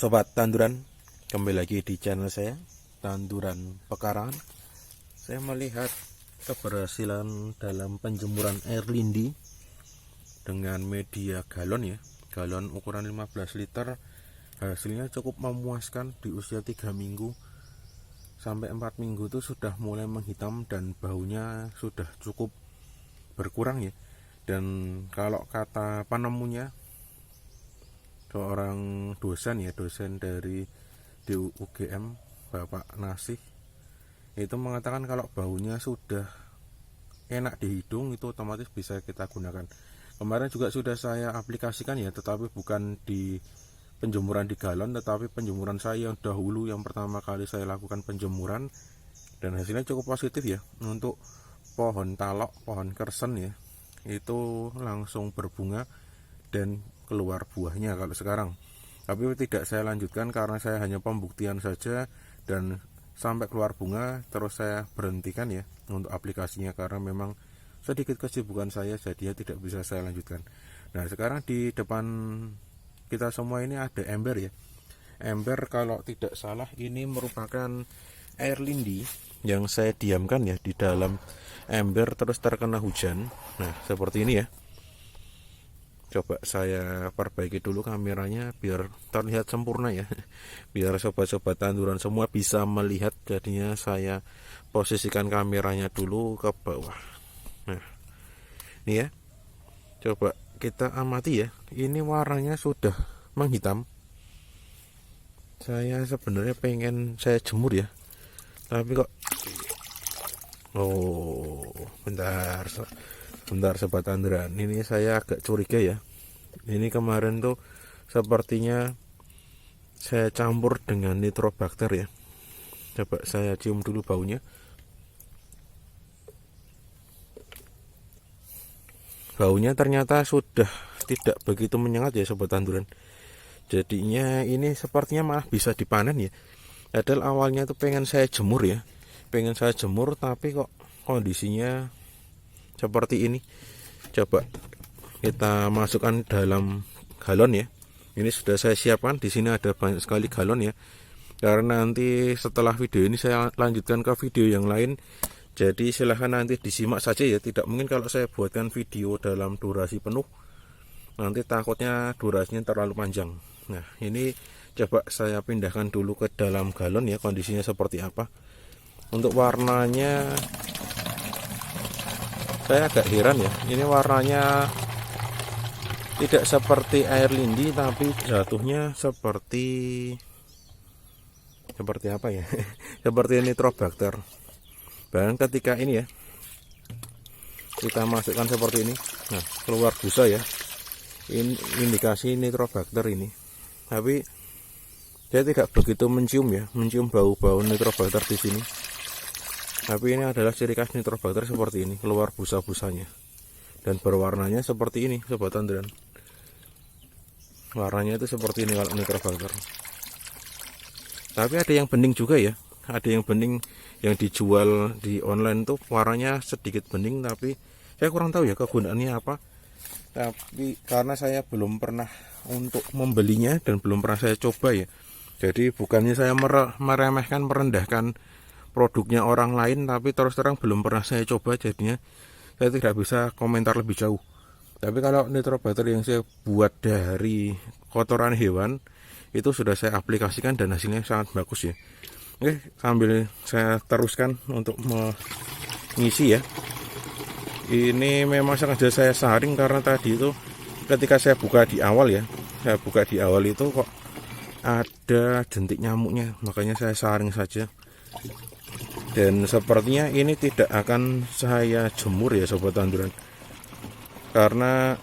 Sobat tanduran, kembali lagi di channel saya, Tanduran Pekarangan. Saya melihat keberhasilan dalam penjemuran air lindi dengan media galon ya, galon ukuran 15 liter. Hasilnya cukup memuaskan. Di usia 3 minggu sampai 4 minggu itu sudah mulai menghitam dan baunya sudah cukup berkurang ya. Dan kalau kata penemunya, seorang dosen dari UGM, Bapak Nasih, itu mengatakan kalau baunya sudah enak di hidung itu otomatis bisa kita gunakan. Kemarin juga sudah saya aplikasikan ya, tetapi bukan di penjemuran di galon, tetapi penjemuran saya yang dahulu, yang pertama kali saya lakukan penjemuran, dan hasilnya cukup positif ya. Untuk pohon talok, pohon kersen ya, itu langsung berbunga dan keluar buahnya kalau sekarang. Tapi tidak saya lanjutkan karena saya hanya pembuktian saja, dan sampai keluar bunga terus saya berhentikan ya untuk aplikasinya karena memang sedikit kesibukan saya, jadinya tidak bisa saya lanjutkan. Nah, sekarang di depan kita semua ini ada ember ya. Ember kalau tidak salah ini merupakan air lindi yang saya diamkan ya di dalam ember terus terkena hujan. Nah, seperti ini ya. Coba saya perbaiki dulu kameranya biar terlihat sempurna ya, biar sobat-sobat tanduran semua bisa melihat. Jadinya saya posisikan kameranya dulu ke bawah. Nah, ini ya, coba kita amati ya. Ini warnanya sudah menghitam. Saya sebenarnya pengen saya jemur ya, tapi kok bentar sobat tanduran, ini saya agak curiga ya. Ini kemarin tuh sepertinya saya campur dengan nitrobakter ya. Coba saya cium dulu baunya. Baunya ternyata sudah tidak begitu menyengat ya sobat tanduran. Jadinya ini sepertinya malah bisa dipanen ya. Padahal awalnya tuh pengen saya jemur ya, tapi kok kondisinya seperti ini. Coba kita masukkan dalam galon ya. Ini sudah saya siapkan. Di sini ada banyak sekali galon ya, karena nanti setelah video ini saya lanjutkan ke video yang lain. Jadi silahkan nanti disimak saja ya. Tidak mungkin kalau saya buatkan video dalam durasi penuh, nanti takutnya durasinya terlalu panjang. Nah, ini coba saya pindahkan dulu ke dalam galon ya, kondisinya seperti apa. Untuk warnanya saya agak heran ya, ini warnanya tidak seperti air lindi, tapi jatuhnya seperti apa ya? Seperti nitrobakter. Dan ketika ini ya, kita masukkan seperti ini, nah keluar busa ya, ini indikasi nitrobakter ini. Tapi saya tidak begitu mencium bau nitrobakter di sini. Tapi ini adalah ciri khas nitrobakter seperti ini, keluar busa-busanya. Dan berwarnanya seperti ini sobat tanduran. Warnanya itu seperti ini kalau nitrobakter. Tapi ada yang bening juga ya. Ada yang bening yang dijual di online tuh warnanya sedikit bening, tapi saya kurang tahu ya kegunaannya apa. Tapi karena saya belum pernah untuk membelinya dan belum pernah saya coba ya. Jadi bukannya saya meremehkan, merendahkan produknya orang lain, tapi terus terang belum pernah saya coba, jadinya saya tidak bisa komentar lebih jauh. Tapi kalau nitrobakter yang saya buat dari kotoran hewan itu sudah saya aplikasikan dan hasilnya sangat bagus ya. Oke, sambil saya teruskan untuk mengisi ya. Ini memang sengaja saya saring karena tadi itu ketika saya buka di awal ya, itu kok ada jentik nyamuknya, makanya saya saring saja. Dan sepertinya ini tidak akan saya jemur ya sobat tanduran, karena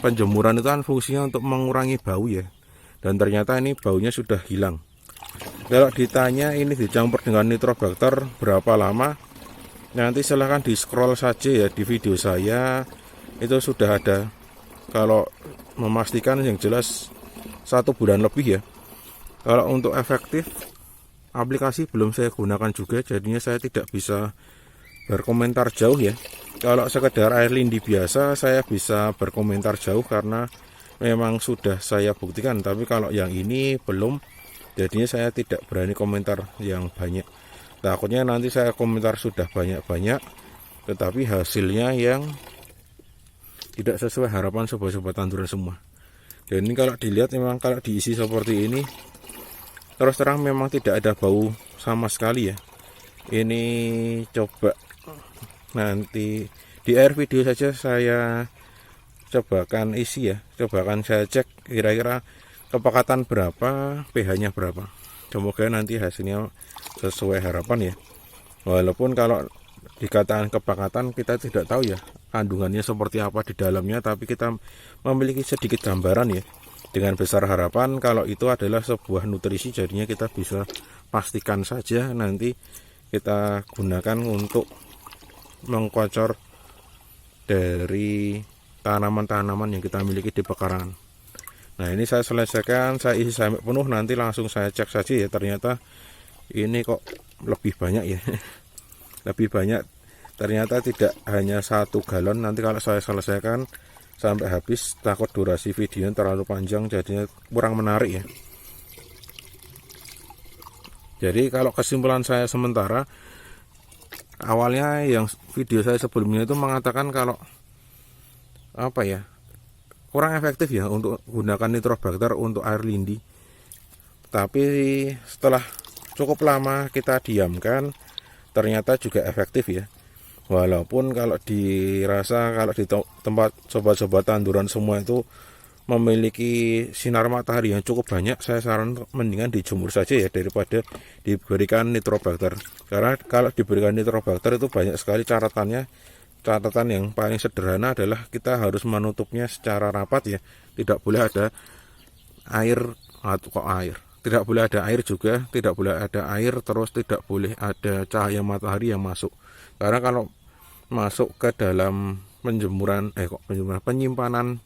penjemuran itu kan fungsinya untuk mengurangi bau ya. Dan ternyata ini baunya sudah hilang. Kalau ditanya ini dicampur dengan nitrobakter berapa lama, nanti silahkan di scroll saja ya di video saya, itu sudah ada. Kalau memastikan yang jelas 1 bulan lebih ya. Kalau untuk efektif, aplikasi belum saya gunakan juga, jadinya saya tidak bisa berkomentar jauh ya. Kalau sekedar air lindi biasa saya bisa berkomentar jauh karena memang sudah saya buktikan, tapi kalau yang ini belum, jadinya saya tidak berani komentar yang banyak. Takutnya nanti saya komentar sudah banyak-banyak, tetapi hasilnya yang tidak sesuai harapan sobat-sobat tanduran semua. Dan ini kalau dilihat memang kalau diisi seperti ini, terus terang memang tidak ada bau sama sekali ya. Ini coba nanti di akhir video saja saya cobakan isi ya, cobakan saya cek kira-kira kepekatan berapa, pH-nya berapa. Semoga nanti hasilnya sesuai harapan ya. Walaupun kalau dikatakan kepekatan kita tidak tahu ya kandungannya seperti apa di dalamnya, tapi kita memiliki sedikit gambaran ya. Dengan besar harapan kalau itu adalah sebuah nutrisi, jadinya kita bisa pastikan saja nanti kita gunakan untuk mengkocor dari tanaman-tanaman yang kita miliki di pekarangan. Nah, ini saya selesaikan, saya isi sampai penuh, nanti langsung saya cek saja ya. Ternyata ini kok lebih banyak ya. Lebih banyak, ternyata tidak hanya 1 galon. Nanti kalau saya selesaikan sampai habis, takut durasi video terlalu panjang, jadinya kurang menarik ya. Jadi kalau kesimpulan saya sementara, awalnya yang video saya sebelumnya itu mengatakan kalau apa ya, kurang efektif ya untuk gunakan nitrobakter untuk air lindi. Tapi setelah cukup lama kita diamkan, ternyata juga efektif ya. Walaupun kalau dirasa kalau di tempat sobat-sobat tanduran semua itu memiliki sinar matahari yang cukup banyak, saya saran mendingan dijemur saja ya daripada diberikan nitrobakter. Karena kalau diberikan nitrobakter itu banyak sekali catatannya. Catatan yang paling sederhana adalah kita harus menutupnya secara rapat ya. Tidak boleh ada air atau kok air. Tidak boleh ada air juga, tidak boleh ada air, terus tidak boleh ada cahaya matahari yang masuk. Karena kalau masuk ke dalam penyimpanan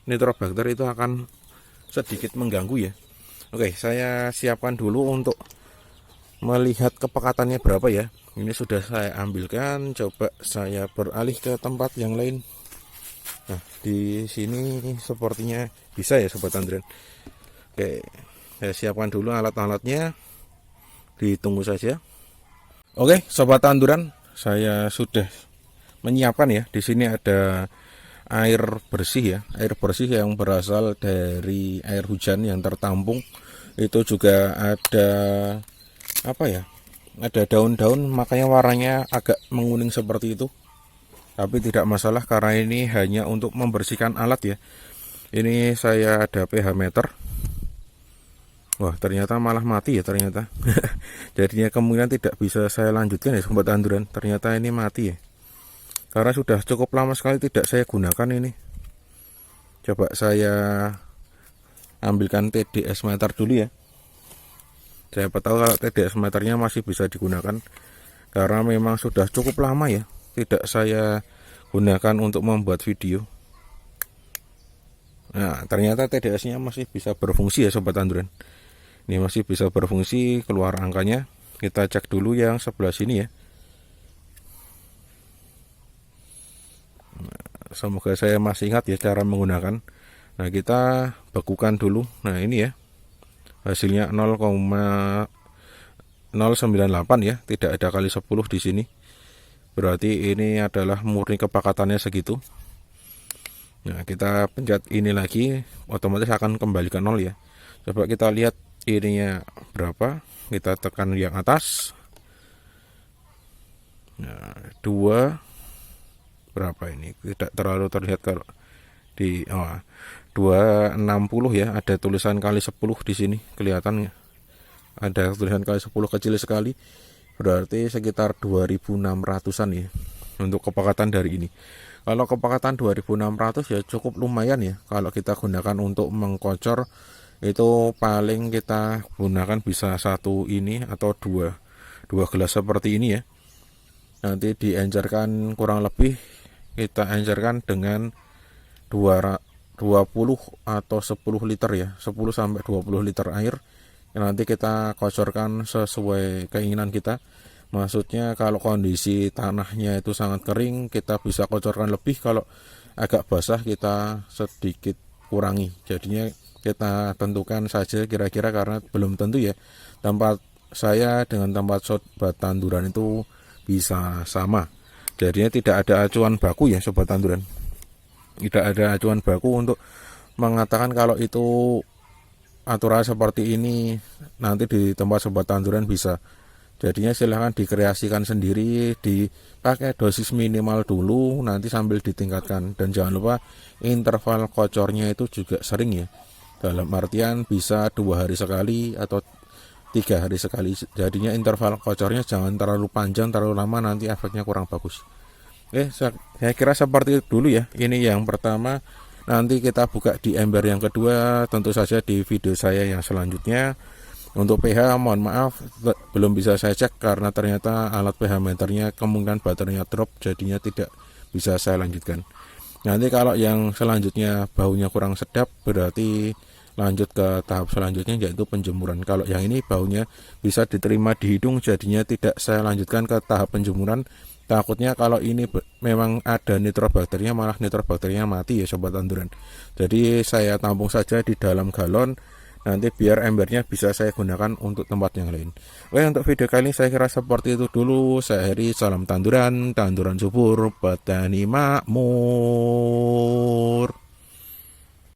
nitrobakter itu akan sedikit mengganggu ya. Oke, saya siapkan dulu untuk melihat kepekatannya berapa ya. Ini sudah saya ambilkan, coba saya beralih ke tempat yang lain. Nah, di sini sepertinya bisa ya sobat tanduran. Oke, saya siapkan dulu alat-alatnya. Ditunggu saja. Oke, sobat tanduran, saya sudah menyiapkan ya. Di sini ada air bersih ya, air bersih yang berasal dari air hujan yang tertampung. Itu juga ada apa ya? Ada daun-daun, makanya warnanya agak menguning seperti itu. Tapi tidak masalah karena ini hanya untuk membersihkan alat ya. Ini saya ada pH meter. Wah, ternyata malah mati ya ternyata. Jadinya kemungkinan tidak bisa saya lanjutkan ya sobat tanduran. Ternyata ini mati ya. Karena sudah cukup lama sekali tidak saya gunakan ini. Coba saya ambilkan TDS meter dulu ya. Siapa tahu kalau TDS meternya masih bisa digunakan, karena memang sudah cukup lama ya tidak saya gunakan untuk membuat video. Nah, ternyata TDS-nya masih bisa berfungsi ya sobat tanduran. Ini masih bisa berfungsi, keluar angkanya. Kita cek dulu yang sebelah sini ya. Nah, semoga saya masih ingat ya cara menggunakan. Nah, kita bekukan dulu. Nah, ini ya. Hasilnya 0,098 ya, tidak ada kali 10 di sini. Berarti ini adalah murni kepekatannya segitu. Nah, kita pencet ini lagi, otomatis akan kembali ke 0 ya. Coba kita lihat ininya berapa. Kita tekan yang atas. Nah, 2 berapa ini? Tidak terlalu terlihat kalau di 260 ya, ada tulisan kali 10 di sini kelihatannya. Ada tulisan kali 10 kecil sekali. Berarti sekitar 2600-an ya untuk kepekatan dari ini. Kalau kepekatan 2600 ya cukup lumayan ya. Kalau kita gunakan untuk mengkocor itu paling kita gunakan bisa 1 ini atau 2 gelas seperti ini ya. Nanti diencerkan kurang lebih kita encerkan dengan 20 atau 10 liter ya, 10 sampai 20 liter air. Nanti kita kocorkan sesuai keinginan kita. Maksudnya kalau kondisi tanahnya itu sangat kering, kita bisa kocorkan lebih. Kalau agak basah kita sedikit kurangi. Jadinya kita tentukan saja kira-kira, karena belum tentu ya tempat saya dengan tempat sobat tanduran itu bisa sama. Jadinya tidak ada acuan baku ya sobat tanduran. Tidak ada acuan baku untuk mengatakan kalau itu aturan seperti ini nanti di tempat sobat tanduran bisa. Jadinya silahkan dikreasikan sendiri, dipakai dosis minimal dulu, nanti sambil ditingkatkan. Dan jangan lupa interval kocornya itu juga sering ya, dalam artian bisa 2 hari sekali atau 3 hari sekali. Jadinya interval kocornya jangan terlalu panjang, terlalu lama, nanti efeknya kurang bagus. Saya kira seperti itu dulu ya. Ini yang pertama. Nanti kita buka di ember yang kedua tentu saja di video saya yang selanjutnya. Untuk pH mohon maaf belum bisa saya cek karena ternyata alat pH meternya kemungkinan baterainya drop, jadinya tidak bisa saya lanjutkan. Nanti kalau yang selanjutnya baunya kurang sedap berarti lanjut ke tahap selanjutnya, yaitu penjemuran. Kalau yang ini baunya bisa diterima di hidung, jadinya tidak saya lanjutkan ke tahap penjemuran. Takutnya kalau ini memang ada nitrobakterinya, malah nitrobakterinya mati ya sobat tanduran. Jadi saya tampung saja di dalam galon, nanti biar embernya bisa saya gunakan untuk tempat yang lain. Oke, untuk video kali ini saya kira seperti itu dulu. Saya Heri, salam tanduran, tanduran subur, petani makmur.